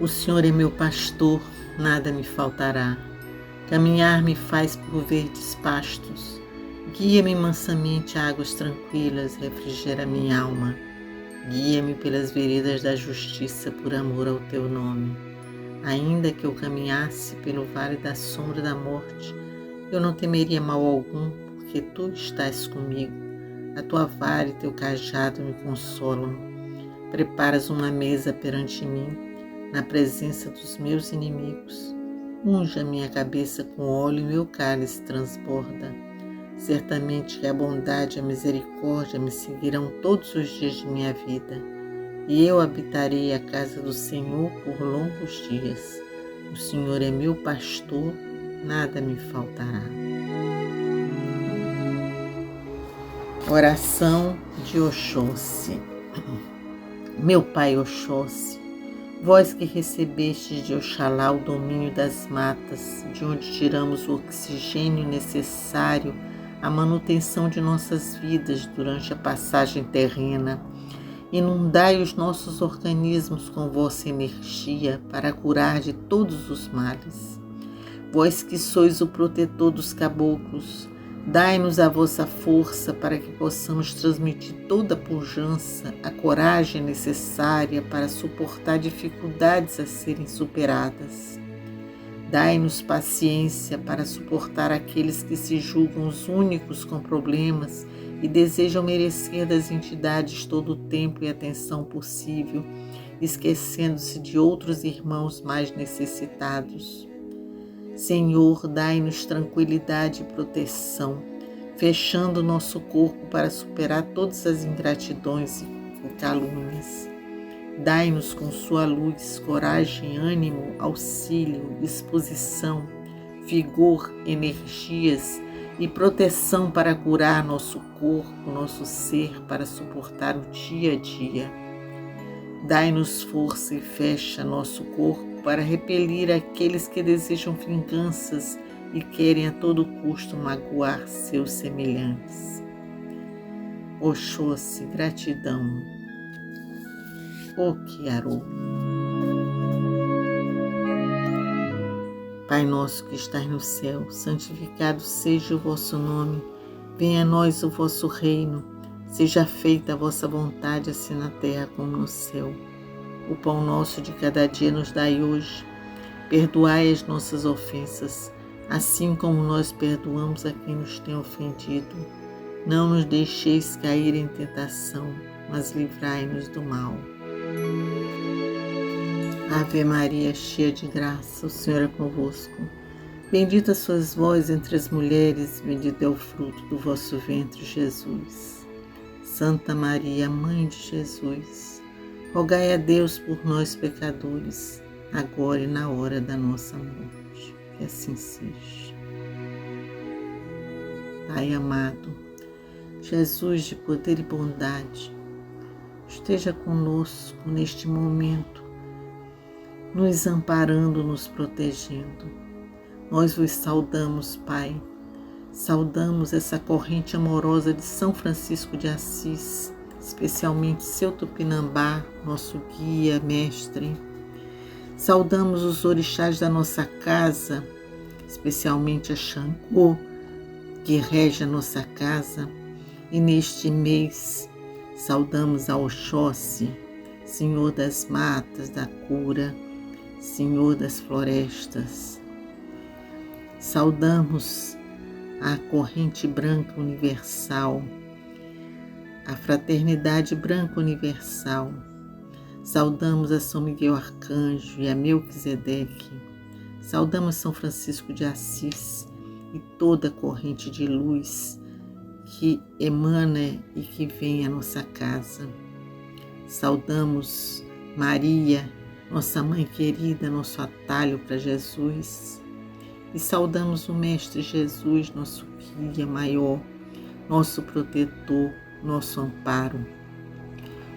O Senhor é meu pastor, nada me faltará. Caminhar me faz por verdes pastos. Guia-me mansamente a águas tranquilas, refrigera minha alma. Guia-me pelas veredas da justiça por amor ao teu nome. Ainda que eu caminhasse pelo vale da sombra da morte, eu não temeria mal algum, porque tu estás comigo. A tua vara e teu cajado me consolam. Preparas uma mesa perante mim, na presença dos meus inimigos. Unge a minha cabeça com óleo e meu cálice transborda. Certamente que a bondade e a misericórdia me seguirão todos os dias de minha vida, e eu habitarei a casa do Senhor por longos dias. O Senhor é meu pastor, nada me faltará. Oração de Oxóssi. Meu Pai Oxóssi, vós que recebestes de Oxalá o domínio das matas, de onde tiramos o oxigênio necessário à manutenção de nossas vidas durante a passagem terrena, inundai os nossos organismos com vossa energia para curar de todos os males. Vós que sois o protetor dos caboclos, dai-nos a vossa força para que possamos transmitir toda a pujança, a coragem necessária para suportar dificuldades a serem superadas. Dai-nos paciência para suportar aqueles que se julgam os únicos com problemas e desejam merecer das entidades todo o tempo e atenção possível, esquecendo-se de outros irmãos mais necessitados. Senhor, dai-nos tranquilidade e proteção, fechando nosso corpo para superar todas as ingratidões e calúnias. Dai-nos com sua luz, coragem, ânimo, auxílio, disposição, vigor, energias e proteção para curar nosso corpo, nosso ser, para suportar o dia a dia. Dai-nos força e fecha nosso corpo para repelir aqueles que desejam vinganças e querem a todo custo magoar seus semelhantes. Oxóssi, gratidão. Okiaru. Pai nosso que estás no céu, santificado seja o vosso nome. Venha a nós o vosso reino. Seja feita a vossa vontade, assim na terra como no céu. O pão nosso de cada dia nos dai hoje. Perdoai as nossas ofensas, assim como nós perdoamos a quem nos tem ofendido. Não nos deixeis cair em tentação, mas livrai-nos do mal. Ave Maria, cheia de graça, o Senhor é convosco. Bendita sois vós entre as mulheres, bendito é o fruto do vosso ventre, Jesus. Santa Maria, Mãe de Jesus, rogai a Deus por nós pecadores, agora e na hora da nossa morte. Que assim seja. Pai amado, Jesus de poder e bondade, esteja conosco neste momento, nos amparando, nos protegendo. Nós vos saudamos, Pai. Saudamos essa corrente amorosa de São Francisco de Assis, especialmente seu Tupinambá, nosso guia, mestre. Saudamos os orixás da nossa casa, especialmente a Xangô, que rege a nossa casa. E neste mês saudamos a Oxóssi, Senhor das matas, da cura, Senhor das florestas. Saudamos a corrente branca universal, a fraternidade branca universal. Saudamos a São Miguel Arcanjo e a Melquisedeque. Saudamos São Francisco de Assis e toda a corrente de luz que emana e que vem à nossa casa. Saudamos Maria, nossa mãe querida, nosso atalho para Jesus. E saudamos o Mestre Jesus, nosso guia maior, nosso protetor, nosso amparo.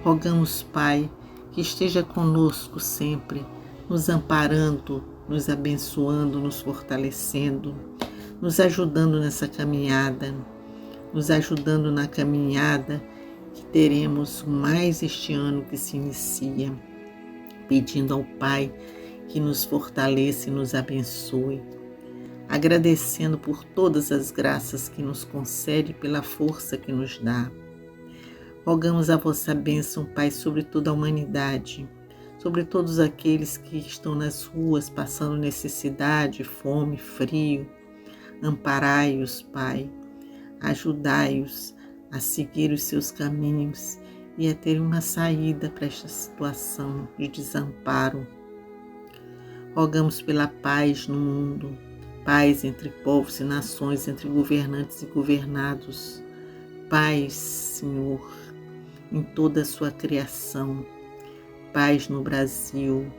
Rogamos, Pai, que esteja conosco sempre, nos amparando, nos abençoando, nos fortalecendo, nos ajudando nessa caminhada, nos ajudando na caminhada que teremos mais este ano que se inicia. pedindo ao Pai que nos fortaleça e nos abençoe, agradecendo por todas as graças que nos concede, pela força que nos dá. Rogamos a vossa bênção, Pai, sobre toda a humanidade, sobre todos aqueles que estão nas ruas passando necessidade, fome, frio. Amparai-os, Pai, ajudai-os a seguir os seus caminhos e a ter uma saída para esta situação de desamparo. Rogamos pela paz no mundo, paz entre povos e nações, entre governantes e governados. Paz, Senhor, em toda a sua criação. Paz no Brasil,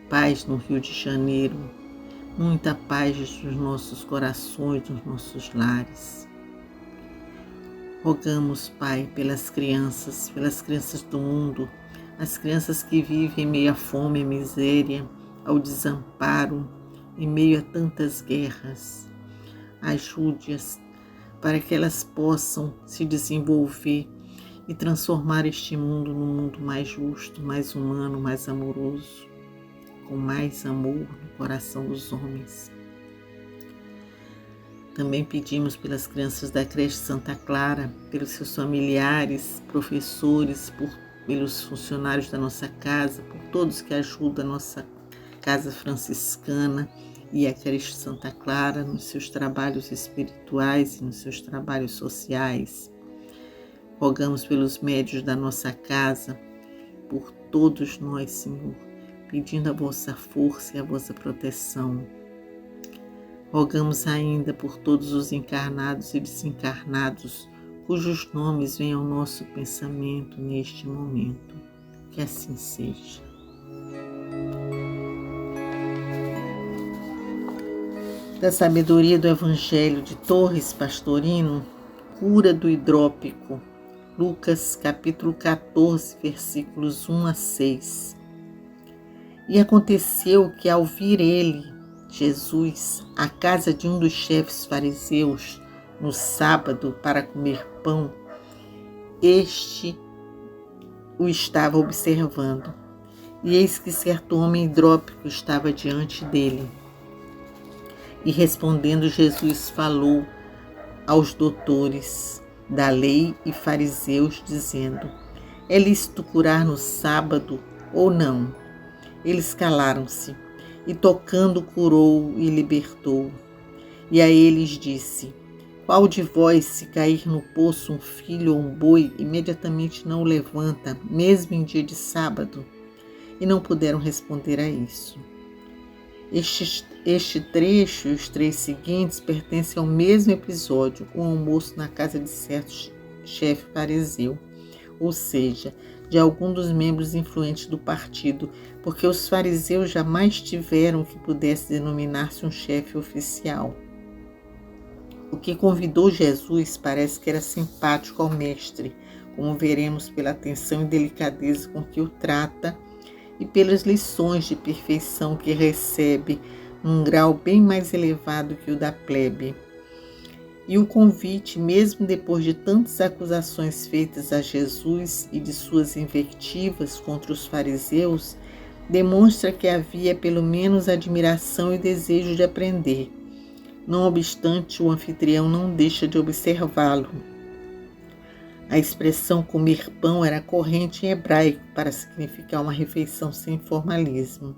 paz no Rio de Janeiro. Muita paz nos nossos corações, nos nossos lares. Rogamos, Pai, pelas crianças do mundo, as crianças que vivem em meio à fome e miséria, ao desamparo, em meio a tantas guerras. Ajude-as para que elas possam se desenvolver e transformar este mundo num mundo mais justo, mais humano, mais amoroso, com mais amor no coração dos homens. Também pedimos pelas crianças da creche Santa Clara, pelos seus familiares, professores, pelos funcionários da nossa casa, por todos que ajudam a nossa Casa Franciscana e a creche Santa Clara nos seus trabalhos espirituais e nos seus trabalhos sociais. Rogamos pelos médios da nossa casa, por todos nós, Senhor, pedindo a vossa força e a vossa proteção. Rogamos ainda por todos os encarnados e desencarnados, cujos nomes vêm ao nosso pensamento neste momento. Que assim seja. Da sabedoria do Evangelho de Torres Pastorino, cura do hidrópico. Lucas capítulo 14, versículos 1 a 6. E aconteceu que ao vir ele, Jesus, à casa de um dos chefes fariseus, no sábado, para comer pão, este o estava observando. E eis que certo homem hidrópico estava diante dele. E respondendo, Jesus falou aos doutores da lei e fariseus, dizendo: é lícito curar no sábado ou não? Eles calaram-se, e tocando curou e libertou. E a eles disse: qual de vós, se cair no poço um filho ou um boi, imediatamente não o levanta, mesmo em dia de sábado? E não puderam responder a isso. Este trecho e os 3 seguintes pertencem ao mesmo episódio, o almoço na casa de certo chefe fariseu, ou seja, de algum dos membros influentes do partido, porque os fariseus jamais tiveram o que pudesse denominar-se um chefe oficial. O que convidou Jesus parece que era simpático ao mestre, como veremos pela atenção e delicadeza com que o trata e pelas lições de perfeição que recebe num grau bem mais elevado que o da plebe. E o convite, mesmo depois de tantas acusações feitas a Jesus e de suas invectivas contra os fariseus, demonstra que havia pelo menos admiração e desejo de aprender. Não obstante, o anfitrião não deixa de observá-lo. A expressão comer pão era corrente em hebraico para significar uma refeição sem formalismo.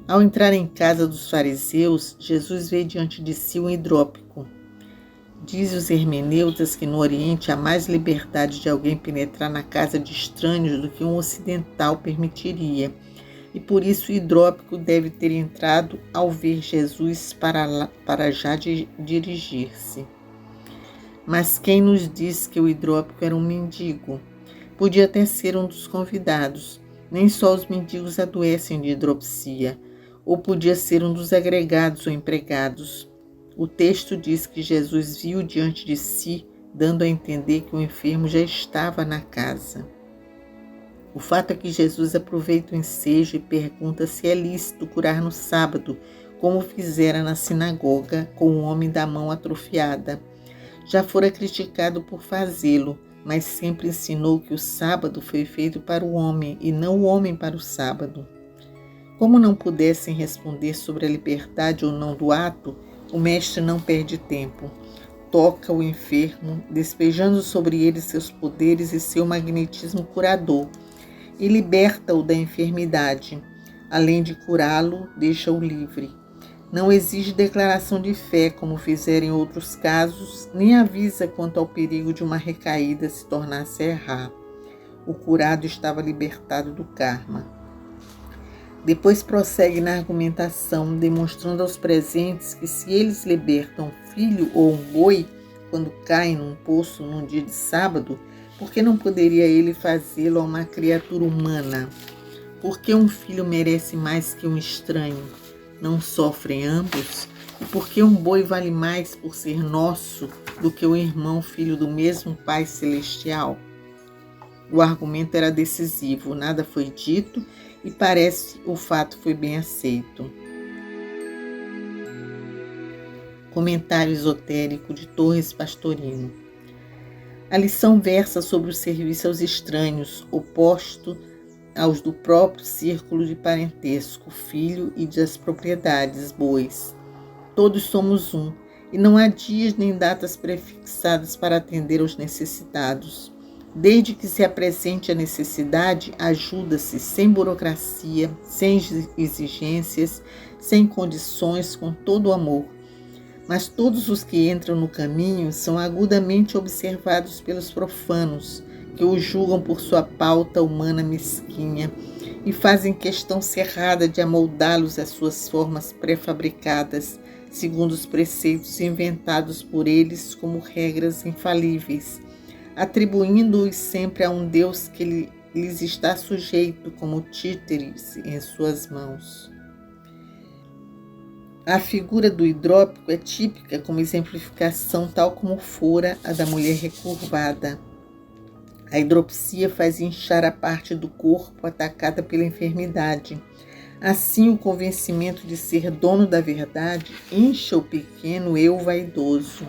Ao entrar em casa dos fariseus, Jesus vê diante de si um hidrópico. Diz os hermeneutas que no Oriente há mais liberdade de alguém penetrar na casa de estranhos do que um ocidental permitiria, e por isso o hidrópico deve ter entrado ao ver Jesus para já dirigir-se. Mas quem nos diz que o hidrópico era um mendigo? Podia até ser um dos convidados. Nem só os mendigos adoecem de hidropsia. Ou podia ser um dos agregados ou empregados. O texto diz que Jesus viu diante de si, dando a entender que o enfermo já estava na casa. O fato é que Jesus aproveita o ensejo e pergunta se é lícito curar no sábado, como fizera na sinagoga com o homem da mão atrofiada. Já fora criticado por fazê-lo, mas sempre ensinou que o sábado foi feito para o homem e não o homem para o sábado. Como não pudessem responder sobre a liberdade ou não do ato, o mestre não perde tempo. Toca o enfermo, despejando sobre ele seus poderes e seu magnetismo curador, e liberta-o da enfermidade. Além de curá-lo, deixa-o livre. Não exige declaração de fé, como fizeram em outros casos, nem avisa quanto ao perigo de uma recaída se tornasse a errar. O curado estava libertado do karma. Depois prossegue na argumentação, demonstrando aos presentes que se eles libertam um filho ou um boi quando caem num poço num dia de sábado, por que não poderia ele fazê-lo a uma criatura humana? Porque um filho merece mais que um estranho? Não sofrem ambos? E porque um boi vale mais por ser nosso do que o irmão filho do mesmo Pai Celestial? O argumento era decisivo, nada foi dito e parece o fato foi bem aceito. Comentário esotérico de Torres Pastorino. A lição versa sobre o serviço aos estranhos, oposto aos do próprio círculo de parentesco, filho e das propriedades, bois. Todos somos um, e não há dias nem datas prefixadas para atender aos necessitados. Desde que se apresente a necessidade, ajuda-se sem burocracia, sem exigências, sem condições, com todo o amor. Mas todos os que entram no caminho são agudamente observados pelos profanos, que o julgam por sua pauta humana mesquinha e fazem questão cerrada de amoldá-los às suas formas pré-fabricadas, segundo os preceitos inventados por eles como regras infalíveis, atribuindo-os sempre a um Deus que lhes está sujeito como títeres em suas mãos. A figura do hidrópico é típica como exemplificação, tal como fora a da mulher recurvada. A hidropsia faz inchar a parte do corpo atacada pela enfermidade. Assim, o convencimento de ser dono da verdade incha o pequeno eu vaidoso.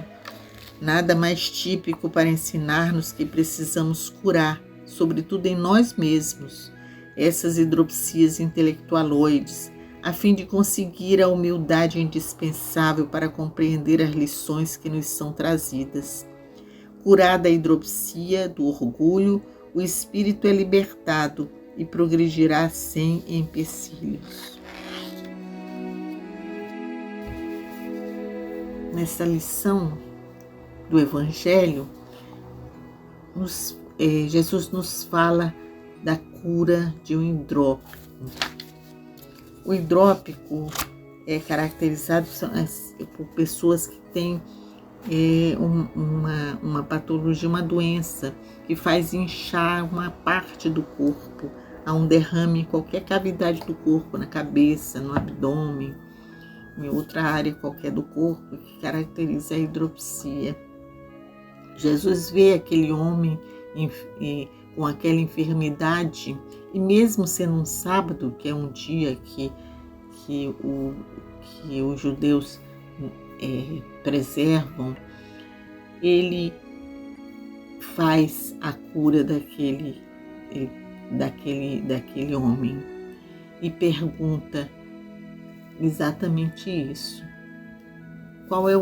Nada mais típico para ensinar-nos que precisamos curar, sobretudo em nós mesmos, essas hidropsias intelectualoides, a fim de conseguir a humildade indispensável para compreender as lições que nos são trazidas. Curada a hidropsia do orgulho, o espírito é libertado e progredirá sem empecilhos. Nessa lição do Evangelho, Jesus nos fala da cura de um hidrópico. O hidrópico é caracterizado por pessoas que têm uma patologia, uma doença que faz inchar uma parte do corpo, há um derrame em qualquer cavidade do corpo, na cabeça, no abdômen, em outra área qualquer do corpo, que caracteriza a hidropsia. Jesus vê aquele homem com aquela enfermidade, e mesmo sendo um sábado, que é um dia que os judeus preservam, ele faz a cura daquele homem e pergunta exatamente isso. Qual é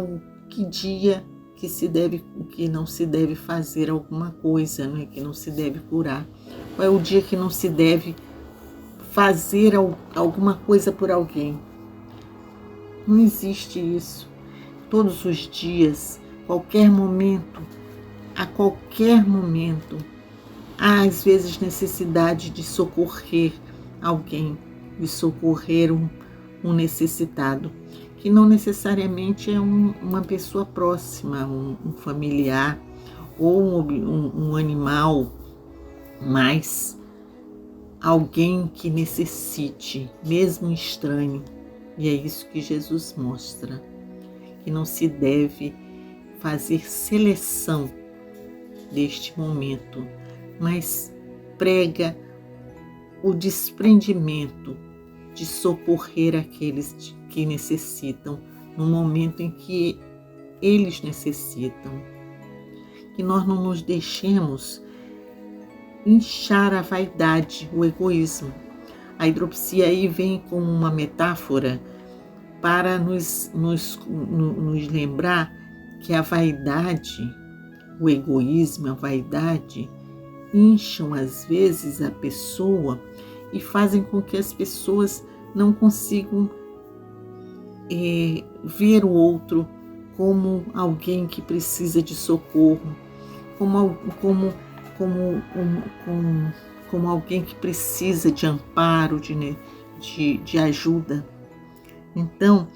que dia que não se deve fazer alguma coisa, né? Que não se deve curar? Qual é o dia que não se deve fazer alguma coisa por alguém? Não existe isso. Todos os dias, a qualquer momento, há às vezes necessidade de socorrer alguém, de socorrer um necessitado, que não necessariamente é uma pessoa próxima, um familiar ou um animal, mas alguém que necessite, mesmo estranho. E é isso que Jesus mostra, que não se deve fazer seleção deste momento, mas prega o desprendimento de socorrer aqueles que necessitam no momento em que eles necessitam. Que nós não nos deixemos inchar a vaidade, o egoísmo. A hidropsia aí vem como uma metáfora para nos lembrar que a vaidade, o egoísmo, a vaidade, incham às vezes a pessoa e fazem com que as pessoas não consigam ver o outro como alguém que precisa de socorro, como alguém que precisa de amparo, de ajuda. Então,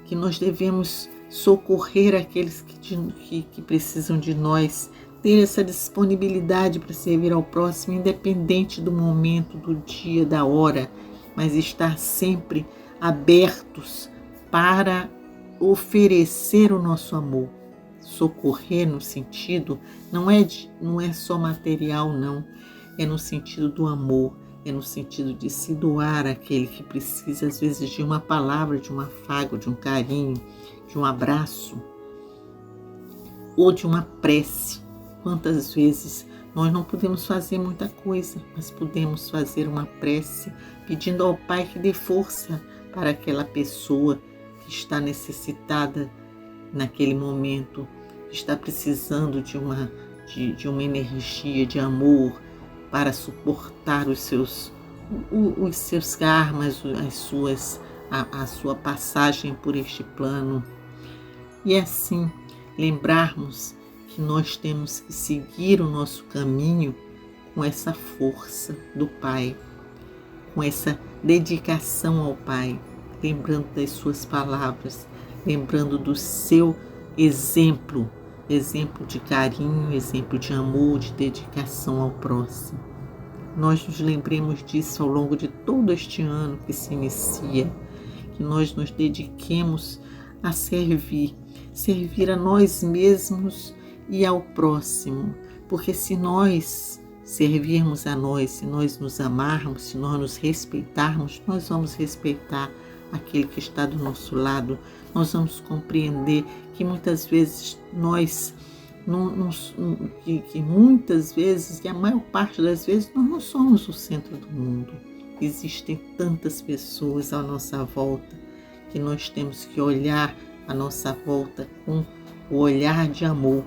que nós devemos socorrer aqueles que precisam de nós, ter essa disponibilidade para servir ao próximo, independente do momento, do dia, da hora, mas estar sempre abertos para oferecer o nosso amor. Socorrer no sentido, não é só material, não, é no sentido do amor, é no sentido de se doar àquele que precisa, às vezes, de uma palavra, de um afago, de um carinho, de um abraço ou de uma prece. Quantas vezes nós não podemos fazer muita coisa, mas podemos fazer uma prece pedindo ao Pai que dê força para aquela pessoa que está necessitada naquele momento, que está precisando de uma energia de amor para suportar os seus karmas, a sua passagem por este plano. E assim, lembrarmos que nós temos que seguir o nosso caminho com essa força do Pai, com essa dedicação ao Pai, lembrando das suas palavras, lembrando do seu exemplo de carinho, exemplo de amor, de dedicação ao próximo. Nós nos lembremos disso ao longo de todo este ano que se inicia, que nós nos dediquemos a servir a nós mesmos e ao próximo, porque se nós servirmos a nós, se nós nos amarmos, se nós nos respeitarmos, nós vamos respeitar aquele que está do nosso lado, nós vamos compreender que muitas vezes muitas vezes, e a maior parte das vezes, nós não somos o centro do mundo. Existem tantas pessoas à nossa volta que nós temos que olhar à nossa volta com o olhar de amor,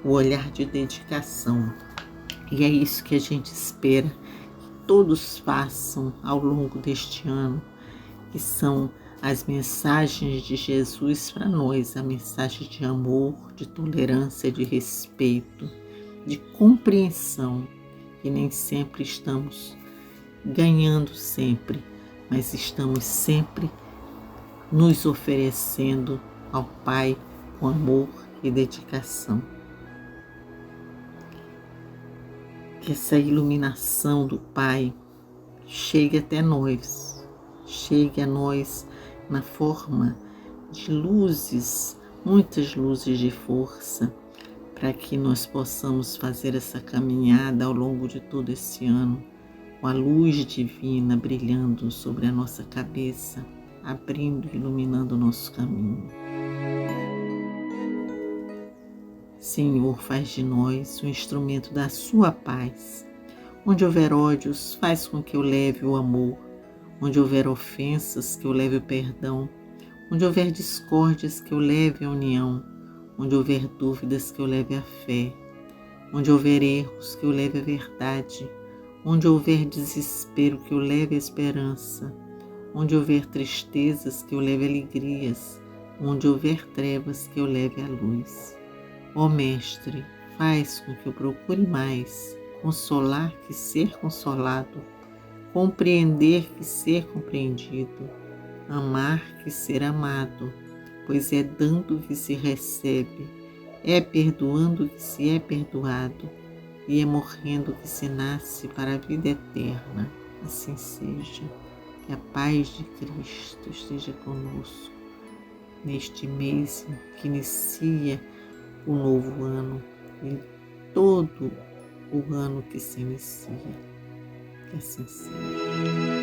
o olhar de dedicação. E é isso que a gente espera que todos façam ao longo deste ano, que são as mensagens de Jesus para nós, a mensagem de amor, de tolerância, de respeito, de compreensão, que nem sempre estamos ganhando sempre, mas estamos sempre nos oferecendo ao Pai com amor e dedicação. Que essa iluminação do Pai chegue até nós, chegue a nós na forma de luzes, muitas luzes de força, para que nós possamos fazer essa caminhada ao longo de todo esse ano, com a luz divina brilhando sobre a nossa cabeça, abrindo e iluminando o nosso caminho. Senhor, faz de nós um instrumento da sua paz. Onde houver ódios, faz com que eu leve o amor. Onde houver ofensas, que eu leve o perdão. Onde houver discórdias, que eu leve a união. Onde houver dúvidas, que eu leve a fé. Onde houver erros, que eu leve a verdade. Onde houver desespero, que eu leve a esperança. Onde houver tristezas, que eu leve alegrias. Onde houver trevas, que eu leve a luz. Ó Mestre, faz com que eu procure mais consolar que ser consolado, compreender que ser compreendido, amar que ser amado, pois é dando que se recebe, é perdoando que se é perdoado, e é morrendo que se nasce para a vida eterna. Assim seja. Que a paz de Cristo esteja conosco neste mês que inicia o novo ano e todo o ano que se inicia. Que assim seja.